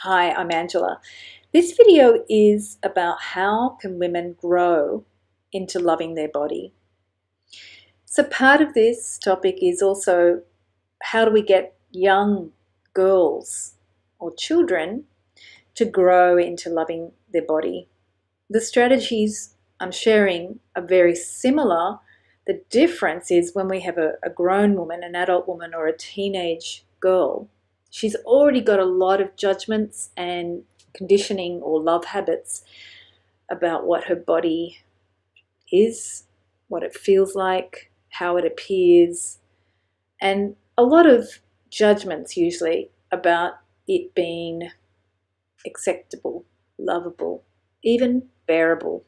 Hi, I'm Angela. This video is about how can women grow into loving their body. So part of this topic is also how do we get young girls or children to grow into loving their body. The strategies I'm sharing are very similar. The difference is when we have a grown woman, an adult woman or a teenage girl, she's already got a lot of judgments and conditioning or love habits about what her body is, what it feels like, how it appears, and a lot of judgments usually about it being acceptable, lovable, even bearable.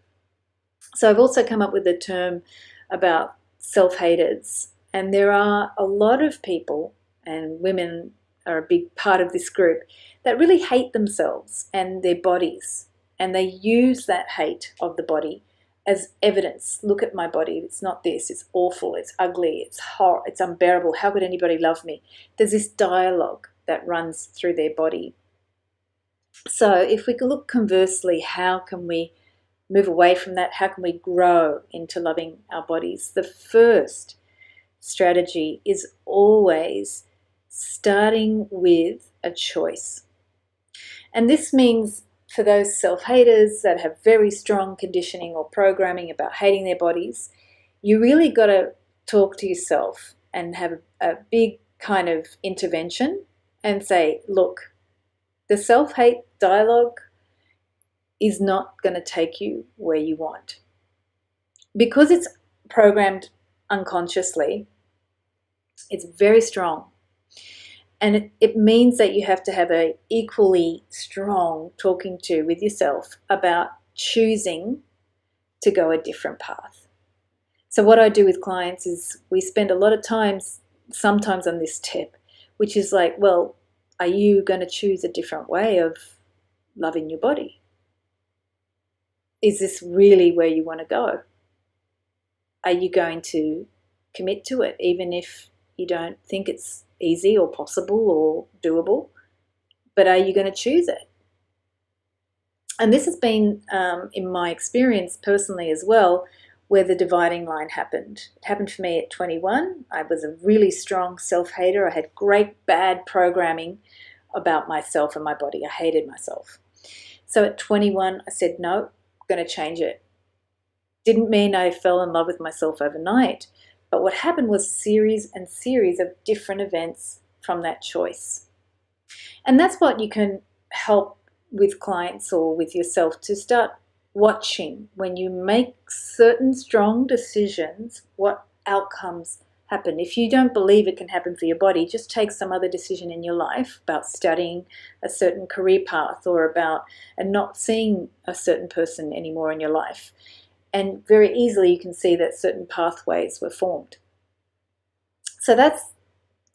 So I've also come up with a term about self-haters, and there are a lot of people, and women are a big part of this group, that really hate themselves and their bodies, and they use that hate of the body as evidence. Look at my body, it's not this, it's awful, it's ugly, it's horrible, it's unbearable, how could anybody love me? There's this dialogue that runs through their body. So if we could look conversely, how can we move away from that? How can we grow into loving our bodies? The first strategy is always starting with a choice. And this means for those self-haters that have very strong conditioning or programming about hating their bodies, you really got to talk to yourself and have a big kind of intervention and say, look, the self-hate dialogue is not going to take you where you want. Because it's programmed unconsciously, it's very strong. And it means that you have to have a equally strong talking to with yourself about choosing to go a different path. So what I do with clients is we spend a lot of time sometimes on this tip, which is like, well, are you going to choose a different way of loving your body? Is this really where you want to go? Are you going to commit to it, even if you don't think it's easy or possible or doable? But are you going to choose it? And this has been, in my experience personally as well, where the dividing line happened. It happened for me at 21. I was a really strong self-hater. I had great bad programming about myself and my body. I hated myself. So at 21, I said, no, I'm going to change it. Didn't mean I fell in love with myself overnight, but what happened was series and series of different events from that choice. And that's what you can help with clients or with yourself to start watching when you make certain strong decisions, what outcomes happen. If you don't believe it can happen for your body, just take some other decision in your life about studying a certain career path or about not seeing a certain person anymore in your life. And very easily you can see that certain pathways were formed. So that's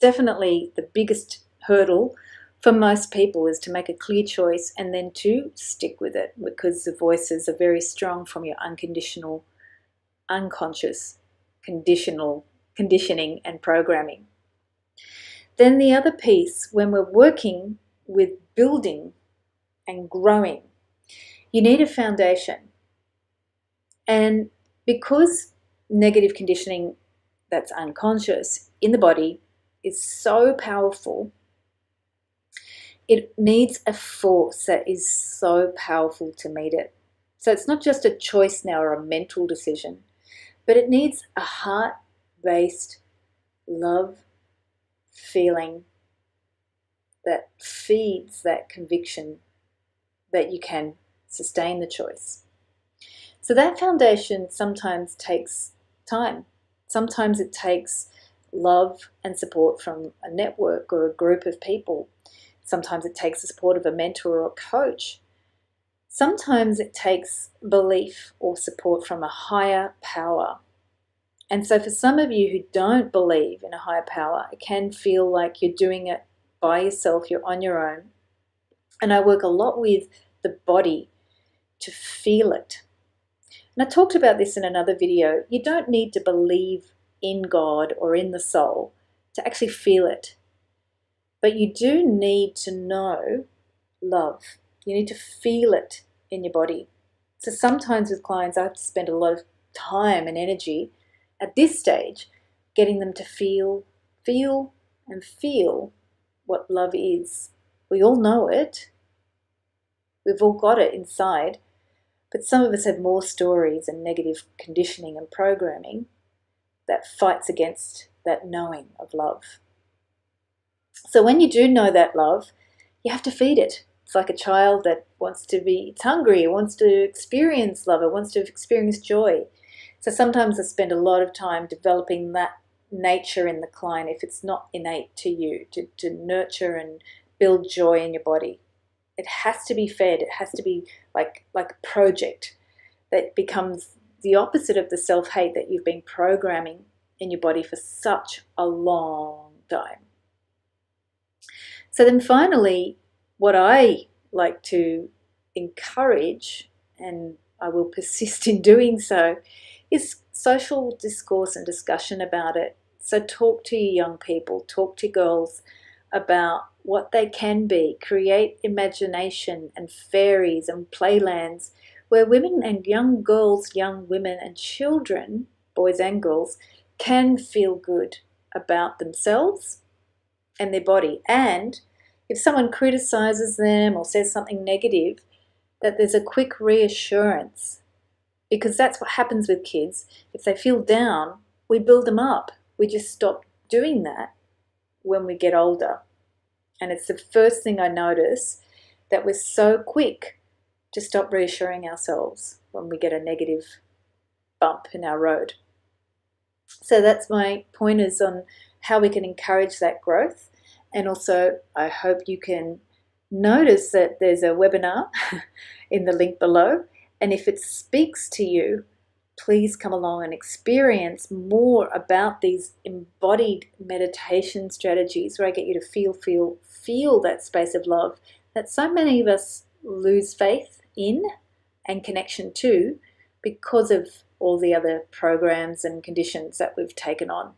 definitely the biggest hurdle for most people, is to make a clear choice and then to stick with it, because the voices are very strong from your unconditional, unconscious, conditioning and programming. Then the other piece, when we're working with building and growing, you need a foundation. And because negative conditioning that's unconscious in the body is so powerful, it needs a force that is so powerful to meet it. So it's not just a choice now or a mental decision, but it needs a heart-based love feeling that feeds that conviction that you can sustain the choice. So that foundation sometimes takes time. Sometimes it takes love and support from a network or a group of people. Sometimes it takes the support of a mentor or a coach. Sometimes it takes belief or support from a higher power. And so for some of you who don't believe in a higher power, it can feel like you're doing it by yourself, you're on your own. And I work a lot with the body to feel it. And I talked about this in another video. You don't need to believe in God or in the soul to actually feel it. But you do need to know love. You need to feel it in your body. So sometimes with clients, I have to spend a lot of time and energy at this stage getting them to feel, and feel what love is. We all know it. We've all got it inside. But some of us have more stories and negative conditioning and programming that fights against that knowing of love. So when you do know that love, you have to feed it. It's like a child that it's hungry, it wants to experience love, it wants to experience joy. So sometimes I spend a lot of time developing that nature in the client if it's not innate to you, to nurture and build joy in your body. It has to be fed. It has to be like a project that becomes the opposite of the self-hate that you've been programming in your body for such a long time. So then finally, what I like to encourage, and I will persist in doing so, is social discourse and discussion about it. So talk to your young people, talk to girls about what they can be. Create imagination and fairies and playlands where women and young girls, young women and children, boys and girls, can feel good about themselves and their body. And if someone criticizes them or says something negative, that there's a quick reassurance, because that's what happens with kids. If they feel down, we build them up. We just stop doing that when we get older. And it's the first thing I notice, that we're so quick to stop reassuring ourselves when we get a negative bump in our road. So that's my pointers on how we can encourage that growth. And also, I hope you can notice that there's a webinar in the link below. And if it speaks to you, please come along and experience more about these embodied meditation strategies where I get you to feel that space of love that so many of us lose faith in and connection to because of all the other programs and conditions that we've taken on.